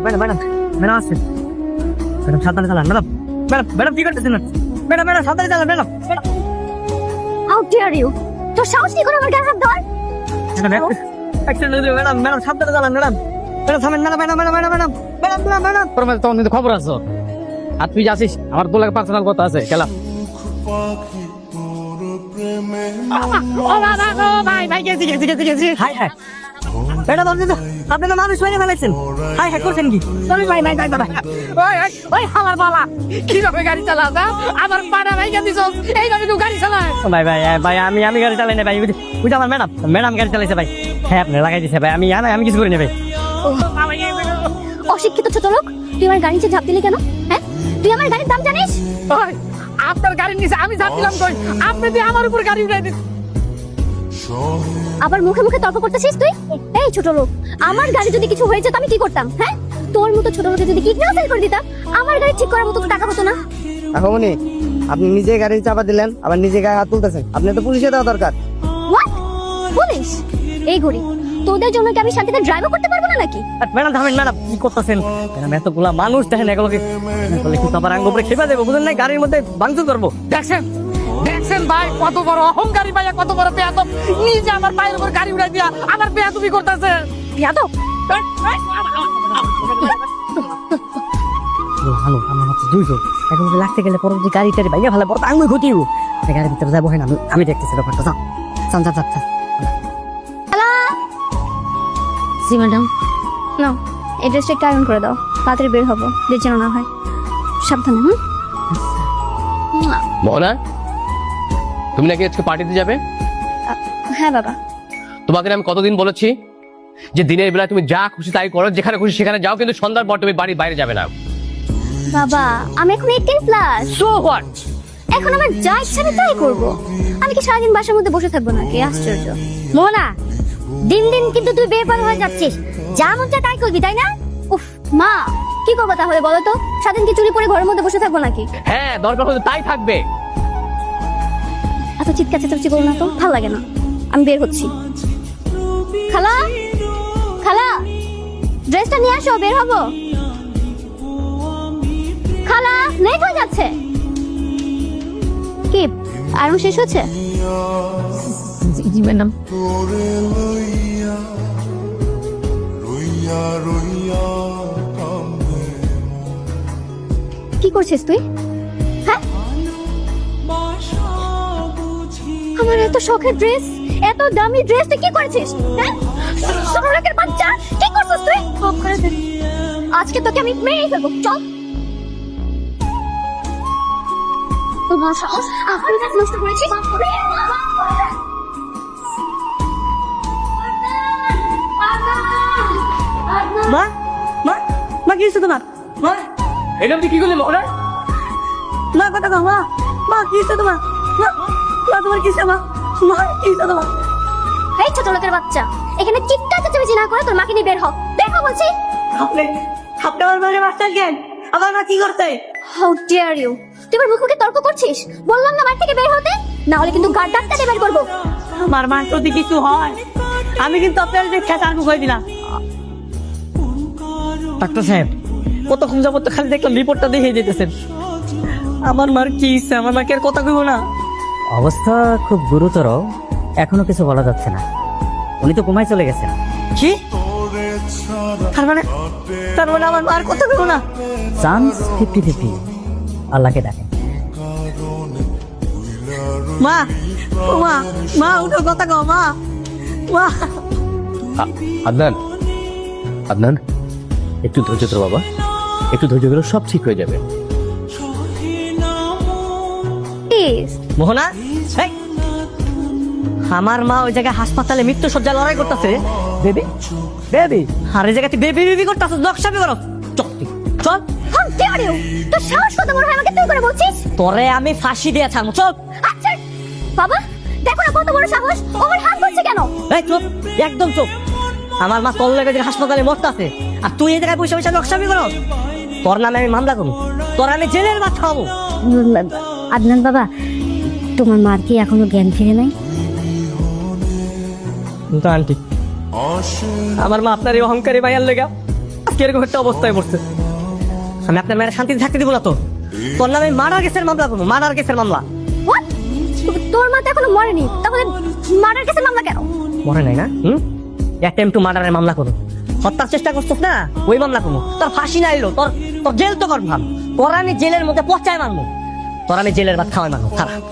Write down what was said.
Madam madam madam আসছেন madam সাবধানে চালান ম্যাডাম ম্যাডাম ম্যাডাম কি করতেছেন ম্যাডাম ম্যাডাম সাবধানে চালান ম্যাডাম হাউ ডিয়ার ইউ, তোর সাহস কি করে আমার গায়ে হাত ধর? ম্যাডাম অ্যাক্সিডেন্ট হয়েছে ম্যাডাম ম্যাডাম সাবধানে চালান ম্যাডাম ম্যাডাম থামেন madam madam madam madam madam madam madam madam তোর মধ্যে তখন খবর আছে আর তুই যাচ্ছিস আমার তোর লাগে পার্সোনাল কথা আছে খেলা হাই হাই ম্যাডাম আপনি তো মানুষ হয়ে ফেলেছেন হাই হাই করছেন কি ভাই ভাই ভাই ভাই ওই ওই আমার বাবা কিভাবে গাড়ি চালাস আমার পাড়া ভাই দিছ এইভাবে তুই গাড়ি চালাস ভাই ভাই ভাই আমি গাড়ি চালাই না ভাই ওই যে আমার ম্যাডাম ম্যাডাম গাড়ি চালাইছে ভাই হ্যাঁ আপনি লাগাই দিছে ভাই আমি কিছু করি না ভাই অশিক্ষিত ছোট লোক, তুই আমার গাড়ি নিচে ঝাঁপ দিলি কেন? হ্যাঁ, তুই আমার গাড়ির দাম জানিস? ওই আপনার গাড়ির নিচে আমি যাচ্ছিলাম কই আপনি দিয়ে আমার উপর গাড়ি উঠাই দিন আবার মুখে মুখে তর্ক করতেছিস তুই? এই ছোট লোক, আমার গাড়ি যদি কিছু হয়ে যেত আমি কি করতাম? হ্যাঁ, তোর মতো ছোট লোকে যদি কিডন্যাপ করে দিতাম আমার গাড়ি ঠিক করার মতো তো টাকা হতো না। কাকুমনি আপনি নিজে গাড়ি চাপা দিলেন আবার নিজে গায়ে হাত তুলতেছেন, আপনি তো পুলিশে দেওয়া দরকার। হোয়াট? পুলিশ? এই ঘড়ি তোদের জন্য কি আমি শান্তিতে ড্রাইভ করতে পারবো না নাকি? ম্যাডাম থামেন ম্যাডাম কি করতেছেন ম্যাডাম এতগুলা মানুষ দেখেন এগুলোকে কিন্তু আবার আঙ্গ উপরে খেপা দেবো বুঝলেন না গাড়ির মধ্যে ভাঙচুর করবো দেখছেন দেখছেন ভাই কত বড় অহংকারী ভাইয়া কত বড় বেয়াদব নিজে আমার পায়ের উপর গাড়ি উঠাই দিয়া আমার বেয়াদবি করতেছে বেয়াদব? ভালো আমার হচ্ছে 200 এখন লাগতে গেলে পরবর্তী গাড়ি টাড়ি ভাইয়া ভালো বড় আঙ্গুই ঘটিও গাড়ির ভিতরে যাবো হয় না আমি দেখতেছি ব্যাপারটা যাও চান চান চান হ্যালো জি ম্যাডাম, না এই ড্রেসটা একটু আয়রন করে দাও, তাড়াতাড়ি বের হবো, যে যেন না হয়। সাবধানে। মোহনা তুমি নাকি আজকে পার্টিতে যাবে? হ্যাঁ বাবা। তোমাকে আমি কতদিন বলেছি যে দিনের বেলা তুমি যা খুশি তাই করো, যেখানে খুশি সেখানে যাও, কিন্তু সন্ধ্যার পর তুমি বাড়ির বাইরে যাবে না। বাবা আমি এখন 18+। So what? এখন আমার যা ইচ্ছা আমি তাই করবো। আমি কি সারাদিন বাসার মধ্যে বসে থাকবো নাকি? আশ্চর্য। মোনা, দিন দিন কিন্তু তুই বেপর হয়ে যাচ্ছিস, যা মন চায় তাই করবি তাই না? উফ মা, কি করবো তাহলে বলো তো? সারাদিন কি চুরি করে ঘরের মধ্যে বসে থাকবো নাকি? হ্যাঁ, দরকার হলে তাই থাকবে। এত চিৎকার চেঁচামেচি করো না তো, ভালো লাগে না। আমি বের হচ্ছি। খালা, খালা ড্রেসটা নিয়ে আসো, বের হবো। খালা লেট হয়ে যাচ্ছে। কি আয়রন শেষ হচ্ছে? জি ম্যাডাম। কি করছিস তুই? হ্যাঁ, আমার এত শখের ড্রেস, এত দামি ড্রেস তুই কি করেছিস? হ্যাঁ, সরলাকের বাচ্চা কি করছিস তুই? আজকে তোকে আমি মেরেই ফেলবো। চল। তোমার সাহস, আমার কাজ নষ্ট করেছিস? মা মা মা কি হচ্ছে তোমার মা এটা আপনি কি করলেন মোহনা? মা কথা কও মা মা কি হচ্ছে তোমার মা মা তোমার কি হচ্ছে মা মা কি হচ্ছে তোমার এই ছোট লোকের বাচ্চা, এখানে চিৎকার চেঁচামেচি না করে তোর মাকে নিয়ে বের হ। বের হ বলছি। আপনি আপনি আমার মায়ের বাচ্চা কেন আমার মা কি করতে হাউ ডিয়ার ইউ, তুই আমার মুখে তর্ক করছিস? বললাম না বাড়ি থেকে বের হতে, না হলে কিন্তু গাড় ডাক্তার বের করবো। আমার মা যদি কিছু হয় আমি কিন্তু আপনার যে খেতে আর মুখ দিলাম ডাক্তার সাহেব কতক্ষণ যাবত তো খালি দেখলাম রিপোর্টটা দেখে যেতেছেন আমার মার কি ইচ্ছে আমার মাকে আর কথা কইব না অবস্থা খুব গুরুতর, এখনো কিছু বলা যাচ্ছে না। উনি তো ঘুমায় চলে গেছেন। কি তার মানে আমার মার কথা কইব না চান্স 50-50, আল্লাহকে ডাকেন। মা ও মা মা উঠো কথা কও মা মা আদনান আদনান একটু ধৈর্য ধরো বাবা, একটু ধৈর্য ধরো, সব ঠিক হয়ে যাবে। প্লিজ। মোহনা এই, আমার মা ওই জায়গায় হাসপাতালে মৃত্যু সজ্জায় লড়াই করতেছে বেবি বেবি আর এই জায়গায় তুই বেবি বেবি করতেছিস নকশাবি করো চল তুই, চল হাউ ডিয়ার ইউ, তোর সাহস কত বড় হয় আমাকে তুই করে বলছিস? তোরে আমি ফাঁসি দিয়ে ছাড়বো চল আচ্ছা বাবা, দেখো না কত বড় সাহস, ওর হাত ধরছে কেন? এই চুপ একদম চুপ আমার মা তোর লেগে হাসপাতালে মরতেছে আর তুই এই জায়গায় বসে বসে নকশাবি করো তোর নামে আমি মামলা করবো তোর আমি জেলের ভাত খাওয়াবো আদনান বাবা, তোমার মার কি এখনো জ্ঞান ফিরে নাই? আন্টি আমার মা আপনার এই অহংকারী ভাইয়ার লেগা আজকে এরকম একটা অবস্থায় পড়ছে। আমি আপনার মেয়ের শান্তিতে থাকতে দিব না তো। তোর নামে মার্ডার কেসের মামলা করবো, মার্ডার কেসের মামলা। What? তোর মা তো এখনো মরেনি, তাহলে মার্ডার কেসের মামলা কেন? মরে নাই না? অ্যাটেম্প টু মার্ডারের মামলা করো। হত্যার চেষ্টা করছিস না, ওই মামলা করবো। তোর ফাঁসি না এলো, তোর জেল তো কনফার্ম। তোর আমি জেলের মধ্যে পচায় মারবো, তোর আমি জেলের ভাত খাওয়াই মারবো। খারাপ